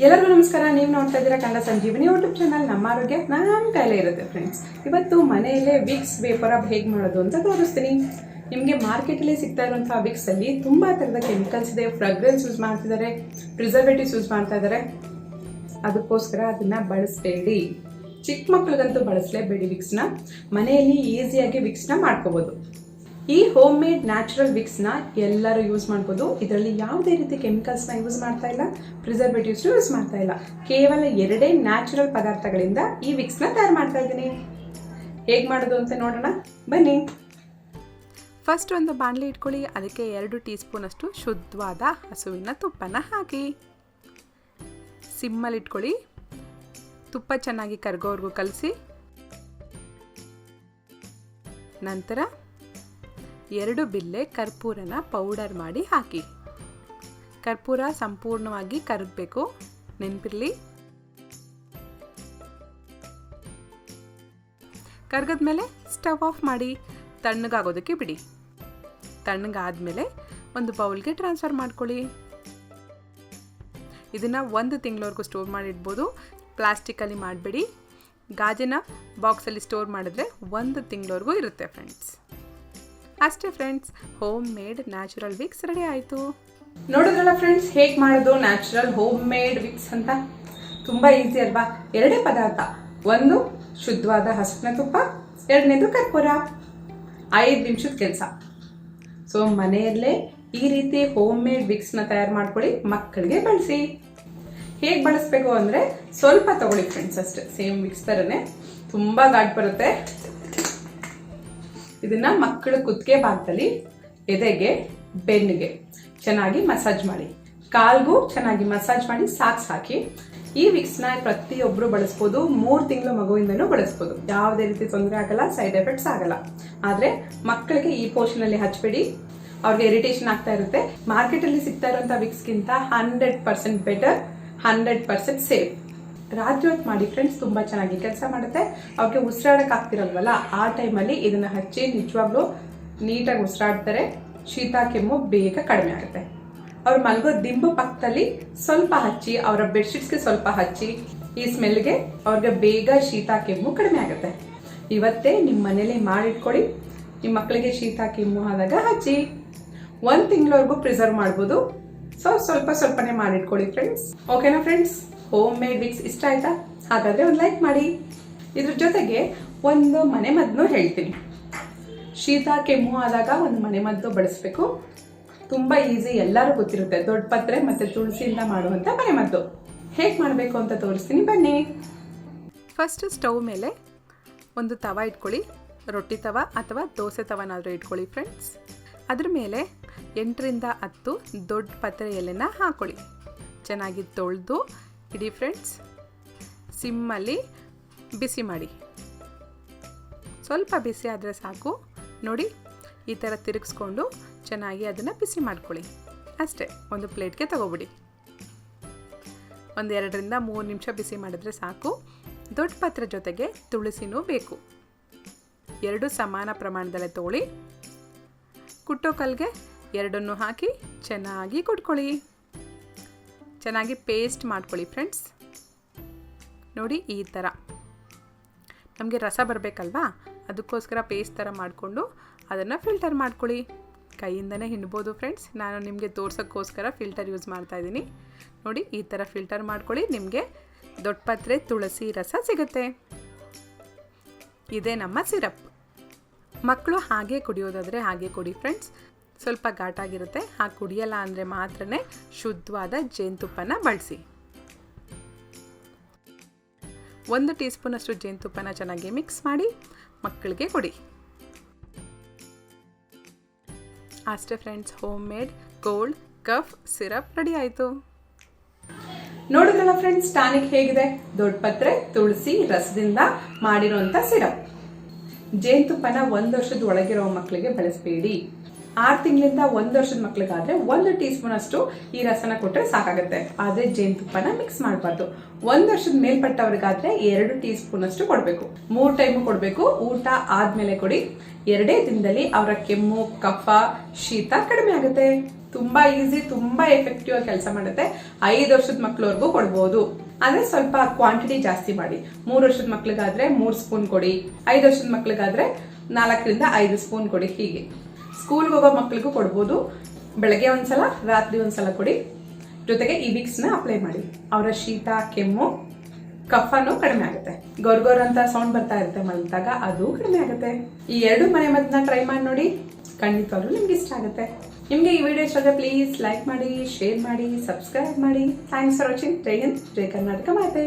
ಎಲ್ಲರಿಗೂ ನಮಸ್ಕಾರ. ನೀವು ನೋಡ್ತಾ ಇದ್ದೀರಾ ಕನ್ನಡ ಸಂಜೀವಿನಿ ಯೂಟ್ಯೂಬ್ ಚಾನಲ್. ನಮ್ಮ ಆರೋಗ್ಯ ನಮ್ಮ ಕೈಲೇ ಇರುತ್ತೆ ಫ್ರೆಂಡ್ಸ್. ಇವತ್ತು ಮನೆಯಲ್ಲೇ ವಿಕ್ಸ್ ವೇಪರ್ ಅಪ್ ಹೇಗೆ ಮಾಡೋದು ಅಂತ ತೋರಿಸ್ತೀನಿ. ನಿಮಗೆ ಮಾರ್ಕೆಟಲ್ಲಿ ಸಿಗ್ತಾ ಇರುವಂಥ ವಿಕ್ಸಲ್ಲಿ ತುಂಬ ಥರದ ಕೆಮಿಕಲ್ಸ್ ಇದೆ. ಫ್ರಾಗ್ರೆನ್ಸ್ ಯೂಸ್ ಮಾಡ್ತಿದ್ದಾರೆ, ಪ್ರಿಸರ್ವೇಟಿವ್ಸ್ ಯೂಸ್ ಮಾಡ್ತಾ ಇದ್ದಾರೆ. ಅದಕ್ಕೋಸ್ಕರ ಅದನ್ನು ಬಳಸಬೇಡಿ. ಚಿಕ್ಕ ಮಕ್ಳಿಗಂತೂ ಬಳಸಲೇಬೇಡಿ ವಿಕ್ಸ್ನ. ಮನೆಯಲ್ಲಿ ಈಸಿಯಾಗಿ ವಿಕ್ಸ್ನ ಮಾಡ್ಕೋಬೋದು. ಈ ಹೋಮ್ ಮೇಡ್ ನ್ಯಾಚುರಲ್ ವಿಕ್ಸ್ನ ಎಲ್ಲರೂ ಯೂಸ್ ಮಾಡ್ಬೋದು. ಇದರಲ್ಲಿ ಯಾವುದೇ ರೀತಿ ಕೆಮಿಕಲ್ಸ್ನ ಯೂಸ್ ಮಾಡ್ತಾ ಇಲ್ಲ, ಪ್ರಿಸರ್ವೇಟಿವ್ಸ್ನ ಯೂಸ್ ಮಾಡ್ತಾ ಇಲ್ಲ. ಕೇವಲ 2 ನ್ಯಾಚುರಲ್ ಪದಾರ್ಥಗಳಿಂದ ಈ ವಿಕ್ಸ್ನ ತಯಾರು ಮಾಡ್ತಾ ಇದ್ದೀನಿ. ಹೇಗೆ ಮಾಡೋದು ಅಂತ ನೋಡೋಣ ಬನ್ನಿ. ಫಸ್ಟ್ ಒಂದು ಬಾಣಲಿ ಇಟ್ಕೊಳ್ಳಿ. ಅದಕ್ಕೆ 2 ಟೀ ಸ್ಪೂನಷ್ಟು ಶುದ್ಧವಾದ ಹಸುವಿನ ತುಪ್ಪನ ಹಾಕಿ ಸಿಮ್ಮಲ್ಲಿ ಇಟ್ಕೊಳ್ಳಿ. ತುಪ್ಪ ಚೆನ್ನಾಗಿ ಕರಗೋವರೆಗೂ ಕಲಸಿ. ನಂತರ 2 ಬಿಲ್ಲೆ ಕರ್ಪೂರನ ಪೌಡರ್ ಮಾಡಿ ಹಾಕಿ. ಕರ್ಪೂರ ಸಂಪೂರ್ಣವಾಗಿ ಕರಗಬೇಕು, ನೆನಪಿರಲಿ. ಕರಗದ್ಮೇಲೆ ಸ್ಟವ್ ಆಫ್ ಮಾಡಿ ತಣ್ಣಗಾಗೋದಕ್ಕೆ ಬಿಡಿ. ತಣ್ಣಗಾದ್ಮೇಲೆ ಒಂದು ಬೌಲ್ಗೆ ಟ್ರಾನ್ಸ್ಫರ್ ಮಾಡ್ಕೊಳ್ಳಿ. ಇದನ್ನು 1 ತಿಂಗಳವರೆಗೂ ಸ್ಟೋರ್ ಮಾಡಿಡ್ಬೋದು. ಪ್ಲಾಸ್ಟಿಕಲ್ಲಿ ಮಾಡಬೇಡಿ. ಗಾಜಿನ ಬಾಕ್ಸಲ್ಲಿ ಸ್ಟೋರ್ ಮಾಡಿದ್ರೆ 1 ತಿಂಗಳವರೆಗೂ ಇರುತ್ತೆ ಫ್ರೆಂಡ್ಸ್. ಅಷ್ಟೇ friends, home made natural Vicks ready ಆಯಿತು. ನೋಡಿದ್ರಲ್ಲ ಫ್ರೆಂಡ್ಸ್, ಹೇಗೆ ಮಾಡೋದು ನ್ಯಾಚುರಲ್ ಹೋಮ್ ಮೇಡ್ ವಿಕ್ಸ್ ಅಂತ. ತುಂಬ ಈಸಿ ಅಲ್ವಾ? 2 ಪದಾರ್ಥ, ಒಂದು ಶುದ್ಧವಾದ ಹಸುವಿನ ತುಪ್ಪ, 2ನೇದು ಕರ್ಪೂರ. 5 ನಿಮಿಷದ ಕೆಲಸ. ಸೊ ಮನೆಯಲ್ಲೇ ಈ ರೀತಿ ಹೋಮ್ ಮೇಡ್ ವಿಕ್ಸ್ನ ತಯಾರು ಮಾಡ್ಕೊಳ್ಳಿ, ಮಕ್ಕಳಿಗೆ ಬಳಸಿ. ಹೇಗೆ ಬಳಸಬೇಕು ಅಂದರೆ ಸ್ವಲ್ಪ ತಗೊಳ್ಳಿ ಫ್ರೆಂಡ್ಸ್, ಅಷ್ಟೇ. ಸೇಮ್ ವಿಕ್ಸ್ ಥರನೇ, ತುಂಬ ಘಾಟ್ ಬರುತ್ತೆ. ಇದನ್ನ ಮಕ್ಕಳ ಕುತ್ತಿಗೆ ಭಾಗದಲ್ಲಿ, ಎದೆಗೆ, ಬೆನ್ನಿಗೆ ಚೆನ್ನಾಗಿ ಮಸಾಜ್ ಮಾಡಿ. ಕಾಲ್ಗೂ ಚೆನ್ನಾಗಿ ಮಸಾಜ್ ಮಾಡಿ ಸಾಕ್ಸ್ ಹಾಕಿ. ಈ ವಿಕ್ಸ್ನ ಪ್ರತಿಯೊಬ್ಬರು ಬಳಸ್ಬೋದು. 3 ತಿಂಗಳು ಮಗುವಿಂದನೂ ಬಳಸ್ಬೋದು. ಯಾವುದೇ ರೀತಿ ತೊಂದರೆ ಆಗಲ್ಲ, ಸೈಡ್ ಎಫೆಕ್ಟ್ಸ್ ಆಗಲ್ಲ. ಆದರೆ ಮಕ್ಕಳಿಗೆ ಈ ಪೋರ್ಷನಲ್ಲಿ ಹಚ್ಚಬೇಡಿ, ಅವ್ರಿಗೆ ಇರಿಟೇಷನ್ ಆಗ್ತಾ ಇರುತ್ತೆ. ಮಾರ್ಕೆಟಲ್ಲಿ ಸಿಗ್ತಾ ಇರುವಂಥ ವಿಕ್ಸ್ಗಿಂತ 100% ಬೆಟರ್, 100% ಸೇಫ್. ರಾತ್ರಿ ಹೊತ್ತು ಮಾಡಿ ಫ್ರೆಂಡ್ಸ್, ತುಂಬ ಚೆನ್ನಾಗಿ ಕೆಲಸ ಮಾಡುತ್ತೆ. ಅವ್ರಿಗೆ ಉಸಿರಾಡಕ್ಕೆ ಆಗ್ತಿರಲ್ವಲ್ಲ, ಆ ಟೈಮಲ್ಲಿ ಇದನ್ನು ಹಚ್ಚಿ ನಿಜವಾಗ್ಲೂ ನೀಟಾಗಿ ಉಸಿರಾಡ್ತಾರೆ. ಶೀತ ಕೆಮ್ಮು ಬೇಗ ಕಡಿಮೆ ಆಗುತ್ತೆ. ಅವ್ರು ಮಲಗೋ ದಿಂಬು ಪಕ್ಕದಲ್ಲಿ ಸ್ವಲ್ಪ ಹಚ್ಚಿ, ಅವರ ಬೆಡ್ಶೀಟ್ಸ್ಗೆ ಸ್ವಲ್ಪ ಹಚ್ಚಿ. ಈ ಸ್ಮೆಲ್ಗೆ ಅವ್ರಿಗೆ ಬೇಗ ಶೀತ ಕೆಮ್ಮು ಕಡಿಮೆ ಆಗುತ್ತೆ. ಇವತ್ತೇ ನಿಮ್ಮ ಮನೇಲಿ ಮಾಡಿಟ್ಕೊಳ್ಳಿ. ನಿಮ್ಮ ಮಕ್ಕಳಿಗೆ ಶೀತ ಕೆಮ್ಮು ಆದಾಗ ಹಚ್ಚಿ. 1 ತಿಂಗಳವರೆಗೂ ಪ್ರಿಸರ್ವ್ ಮಾಡ್ಬೋದು. ಸೊ ಸ್ವಲ್ಪನೇ ಮಾಡಿಟ್ಕೊಳ್ಳಿ ಫ್ರೆಂಡ್ಸ್. ಓಕೆನಾ ಫ್ರೆಂಡ್ಸ್? ಹೋಮ್ ಮೇಡ್ ವಿಕ್ಸ್ ಇಷ್ಟ ಆಯ್ತಾ? ಹಾಗಾದರೆ ಒಂದು ಲೈಕ್ ಮಾಡಿ. ಇದ್ರ ಜೊತೆಗೆ ಒಂದು ಮನೆಮದ್ದನ್ನು ಹೇಳ್ತೀನಿ. ಶೀತ ಕೆಮ್ಮು ಆದಾಗ ಒಂದು ಮನೆಮದ್ದು ಬಳಸಬೇಕು. ತುಂಬ ಈಸಿ, ಎಲ್ಲರೂ ಗೊತ್ತಿರುತ್ತೆ. ದೊಡ್ಡ ಪತ್ರೆ ಮತ್ತು ತುಳಸಿಯಿಂದ ಮಾಡುವಂಥ ಮನೆಮದ್ದು. ಹೇಗೆ ಮಾಡಬೇಕು ಅಂತ ತೋರಿಸ್ತೀನಿ ಬನ್ನಿ. ಫಸ್ಟ್ ಸ್ಟವ್ ಮೇಲೆ ಒಂದು ತವ ಇಟ್ಕೊಳ್ಳಿ. ರೊಟ್ಟಿ ತವ ಅಥವಾ ದೋಸೆ ತವನಾದರೂ ಇಟ್ಕೊಳ್ಳಿ ಫ್ರೆಂಡ್ಸ್. ಅದ್ರ ಮೇಲೆ 8ರಿಂದ 10 ದೊಡ್ಡ ಪತ್ರೆ ಎಲೆನ ಹಾಕೊಳ್ಳಿ. ಚೆನ್ನಾಗಿ ತೊಳೆದು ಇಡಿ ಫ್ರೆಂಡ್ಸ್. ಸಿಮ್ಮಲ್ಲಿ ಬಿಸಿ ಮಾಡಿ. ಸ್ವಲ್ಪ ಬಿಸಿ ಆದರೆ ಸಾಕು. ನೋಡಿ, ಈ ಥರ ತಿರುಗಿಸ್ಕೊಂಡು ಚೆನ್ನಾಗಿ ಅದನ್ನು ಬಿಸಿ ಮಾಡ್ಕೊಳ್ಳಿ. ಅಷ್ಟೇ, ಒಂದು ಪ್ಲೇಟ್ಗೆ ತಗೋಬಿಡಿ. ಒಂದು 2ರಿಂದ 3 ನಿಮಿಷ ಬಿಸಿ ಮಾಡಿದ್ರೆ ಸಾಕು. ದೊಡ್ಡ ಪತ್ರೆ ಜೊತೆಗೆ ತುಳಸಿನೂ ಬೇಕು. 2 ಸಮಾನ ಪ್ರಮಾಣದಲ್ಲೇ ತಗೊಳ್ಳಿ. ಕುಟ್ಟೋ ಕಲ್ಗೆ 2 ಹಾಕಿ ಚೆನ್ನಾಗಿ ಕುಟ್ಕೊಳ್ಳಿ. ಚೆನ್ನಾಗಿ ಪೇಸ್ಟ್ ಮಾಡ್ಕೊಳ್ಳಿ ಫ್ರೆಂಡ್ಸ್. ನೋಡಿ, ಈ ಥರ ನಮಗೆ ರಸ ಬರಬೇಕಲ್ವಾ, ಅದಕ್ಕೋಸ್ಕರ ಪೇಸ್ಟ್ ಥರ ಮಾಡಿಕೊಂಡು ಅದನ್ನು ಫಿಲ್ಟರ್ ಮಾಡ್ಕೊಳ್ಳಿ. ಕೈಯಿಂದನೇ ಹಿಂಡ್ಬೋದು ಫ್ರೆಂಡ್ಸ್. ನಾನು ನಿಮಗೆ ತೋರ್ಸೋಕ್ಕೋಸ್ಕರ ಫಿಲ್ಟರ್ ಯೂಸ್ ಮಾಡ್ತಾಯಿದ್ದೀನಿ. ನೋಡಿ, ಈ ಥರ ಫಿಲ್ಟರ್ ಮಾಡ್ಕೊಳ್ಳಿ. ನಿಮಗೆ ದೊಡ್ಡ ಪತ್ರೆ ತುಳಸಿ ರಸ ಸಿಗುತ್ತೆ. ಇದೇ ನಮ್ಮ ಸಿರಪ್. ಮಕ್ಕಳು ಹಾಗೆ ಕುಡಿಯೋದಾದರೆ ಹಾಗೆ ಕುಡಿ ಫ್ರೆಂಡ್ಸ್. ಸ್ವಲ್ಪ ಘಾಟಾಗಿರುತ್ತೆ. ಹಾಗೆ ಕುಡಿಯಲ್ಲ ಅಂದರೆ ಮಾತ್ರನೇ ಶುದ್ಧವಾದ ಜೇನುತುಪ್ಪನ ಬಳಸಿ. 1 ಟೀ ಸ್ಪೂನಷ್ಟು ಜೇನುತುಪ್ಪನ ಚೆನ್ನಾಗಿ ಮಿಕ್ಸ್ ಮಾಡಿ ಮಕ್ಕಳಿಗೆ ಕೊಡಿ. ಅಷ್ಟೇ friends, home made cold cough syrup ready ಆಯಿತು. ನೋಡಿದ್ರಲ್ಲ ಫ್ರೆಂಡ್ಸ್, ಟಾನಿಕ್ ಹೇಗಿದೆ? ದೊಡ್ಡ ಪತ್ರೆ ತುಳಸಿ ರಸದಿಂದ ಮಾಡಿರುವಂಥ ಸಿರಪ್. ಜೇನುತುಪ್ಪನ 1 ವರ್ಷದ ಒಳಗಿರೋ ಮಕ್ಕಳಿಗೆ ಬಳಸಬೇಡಿ. 6 ತಿಂಗಳಿಂದ 1 ವರ್ಷದ ಮಕ್ಳಿಗಾದ್ರೆ 1 ಟೀ ಸ್ಪೂನ್ ಅಷ್ಟು ಈ ರಸನ ಕೊಟ್ಟರೆ ಸಾಕಾಗುತ್ತೆ. ಆದ್ರೆ ಜೇನುತುಪ್ಪನ ಮಿಕ್ಸ್ ಮಾಡಬಾರ್ದು. 1 ವರ್ಷದ ಮೇಲ್ಪಟ್ಟವ್ರಿಗಾದ್ರೆ 2 ಟೀ ಸ್ಪೂನ್ ಅಷ್ಟು ಕೊಡಬೇಕು. 3 ಟೈಮು ಕೊಡಬೇಕು. ಊಟ ಆದ್ಮೇಲೆ ಕೊಡಿ. 2 ದಿನದಲ್ಲಿ ಅವರ ಕೆಮ್ಮು, ಕಫ, ಶೀತ ಕಡಿಮೆ ಆಗುತ್ತೆ. ತುಂಬಾ ಈಸಿ, ತುಂಬಾ ಎಫೆಕ್ಟಿವ್ ಆಗಿ ಕೆಲಸ ಮಾಡುತ್ತೆ. 5 ವರ್ಷದ ಮಕ್ಳವರೆಗೂ ಕೊಡ್ಬೋದು. ಆದ್ರೆ ಸ್ವಲ್ಪ ಕ್ವಾಂಟಿಟಿ ಜಾಸ್ತಿ ಮಾಡಿ. 3 ವರ್ಷದ ಮಕ್ಳಿಗಾದ್ರೆ 3 ಸ್ಪೂನ್ ಕೊಡಿ. 5 ವರ್ಷದ ಮಕ್ಳಿಗಾದ್ರೆ 4 ರಿಂದ 5 ಸ್ಪೂನ್ ಕೊಡಿ. ಹೀಗೆ ಸ್ಕೂಲ್ಗೆ ಹೋಗೋ ಮಕ್ಳಿಗೂ ಕೊಡ್ಬೋದು. ಬೆಳಗ್ಗೆ ಒಂದ್ಸಲ, ರಾತ್ರಿ ಒಂದ್ಸಲ ಕೊಡಿ. ಜೊತೆಗೆ ಈ ವಿಕ್ಸ್ ನ ಅಪ್ಲೈ ಮಾಡಿ. ಅವರ ಶೀತ, ಕೆಮ್ಮು, ಕಫನೂ ಕಡಿಮೆ ಆಗುತ್ತೆ. ಗೊರ್ಗೊರ್ ಅಂತ ಸೌಂಡ್ ಬರ್ತಾ ಇರುತ್ತೆ ಮಲಗಿದಾಗ, ಅದು ಕಡಿಮೆ ಆಗುತ್ತೆ. ಈ 2 ಮನೆ ಮದ್ದನ್ನ ಟ್ರೈ ಮಾಡಿ ನೋಡಿ. ಖಂಡಿತವಾಗ್ಲೂ ನಿಮ್ಗೆ ಇಷ್ಟ ಆಗುತ್ತೆ. ನಿಮಗೆ ಈ ವಿಡಿಯೋ ಇಷ್ಟ ಆದರೆ ಪ್ಲೀಸ್ ಲೈಕ್ ಮಾಡಿ, ಶೇರ್ ಮಾಡಿ, ಸಬ್ಸ್ಕ್ರೈಬ್ ಮಾಡಿ. Thanks for watching. ಜೈ ಹಿಂದ್, ಜೈ ಕರ್ನಾಟಕ ಮಾತೆ.